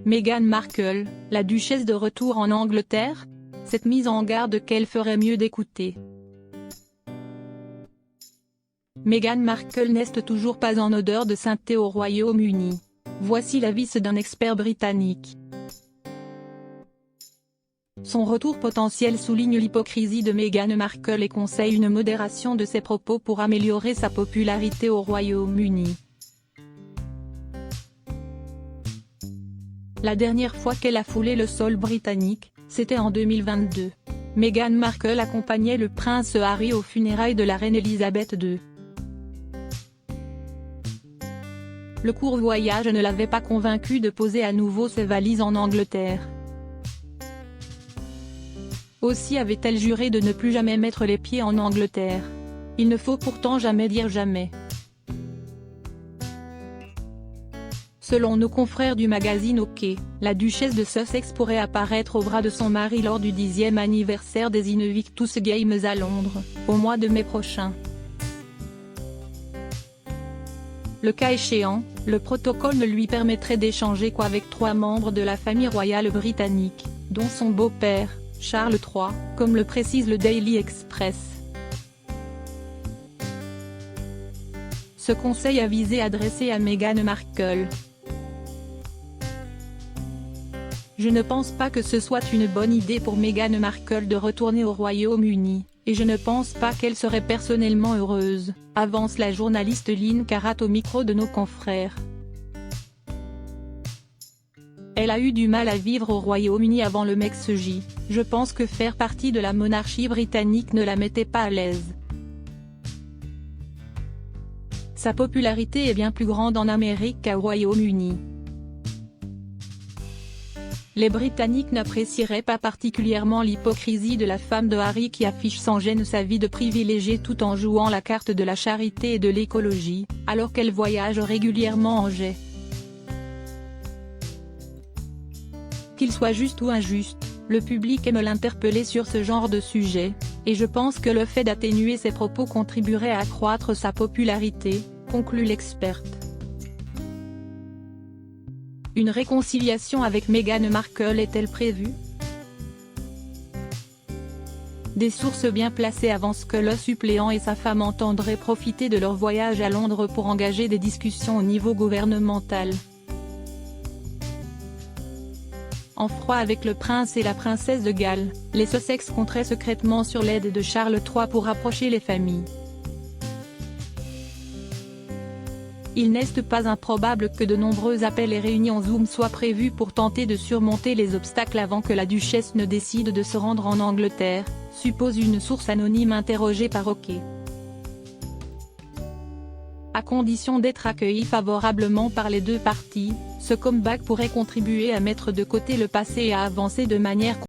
Meghan Markle, la duchesse de retour en Angleterre? Cette mise en garde qu'elle ferait mieux d'écouter. Meghan Markle n'est toujours pas en odeur de sainteté au Royaume-Uni. Voici l'avis d'un expert britannique. Son retour potentiel souligne l'hypocrisie de Meghan Markle et conseille une modération de ses propos pour améliorer sa popularité au Royaume-Uni. La dernière fois qu'elle a foulé le sol britannique, c'était en 2022. Meghan Markle accompagnait le prince Harry aux funérailles de la reine Elisabeth II. Le court voyage ne l'avait pas convaincue de poser à nouveau ses valises en Angleterre. Aussi avait-elle juré de ne plus jamais mettre les pieds en Angleterre. Il ne faut pourtant jamais dire jamais. Selon nos confrères du magazine OK, la duchesse de Sussex pourrait apparaître au bras de son mari lors du 10e anniversaire des Invictus Games à Londres, au mois de mai prochain. Le cas échéant, le protocole ne lui permettrait d'échanger qu'avec 3 membres de la famille royale britannique, dont son beau-père, Charles III, comme le précise le Daily Express. Ce conseil avisé adressé à Meghan Markle. Je ne pense pas que ce soit une bonne idée pour Meghan Markle de retourner au Royaume-Uni, et je ne pense pas qu'elle serait personnellement heureuse, avance la journaliste Lynn Carrat au micro de nos confrères. Elle a eu du mal à vivre au Royaume-Uni avant le Brexit. Je pense que faire partie de la monarchie britannique ne la mettait pas à l'aise. Sa popularité est bien plus grande en Amérique qu'au Royaume-Uni. Les Britanniques n'apprécieraient pas particulièrement l'hypocrisie de la femme de Harry qui affiche sans gêne sa vie de privilégiée tout en jouant la carte de la charité et de l'écologie, alors qu'elle voyage régulièrement en jet. Qu'il soit juste ou injuste, le public aime l'interpeller sur ce genre de sujet, et je pense que le fait d'atténuer ses propos contribuerait à accroître sa popularité, conclut l'experte. Une réconciliation avec Meghan Markle est-elle prévue? Des sources bien placées avancent que le suppléant et sa femme entendraient profiter de leur voyage à Londres pour engager des discussions au niveau gouvernemental. En froid avec le prince et la princesse de Galles, les Sussex compteraient secrètement sur l'aide de Charles III pour rapprocher les familles. Il n'est pas improbable que de nombreux appels et réunions Zoom soient prévus pour tenter de surmonter les obstacles avant que la duchesse ne décide de se rendre en Angleterre, suppose une source anonyme interrogée par OK. À condition d'être accueilli favorablement par les deux parties, ce comeback pourrait contribuer à mettre de côté le passé et à avancer de manière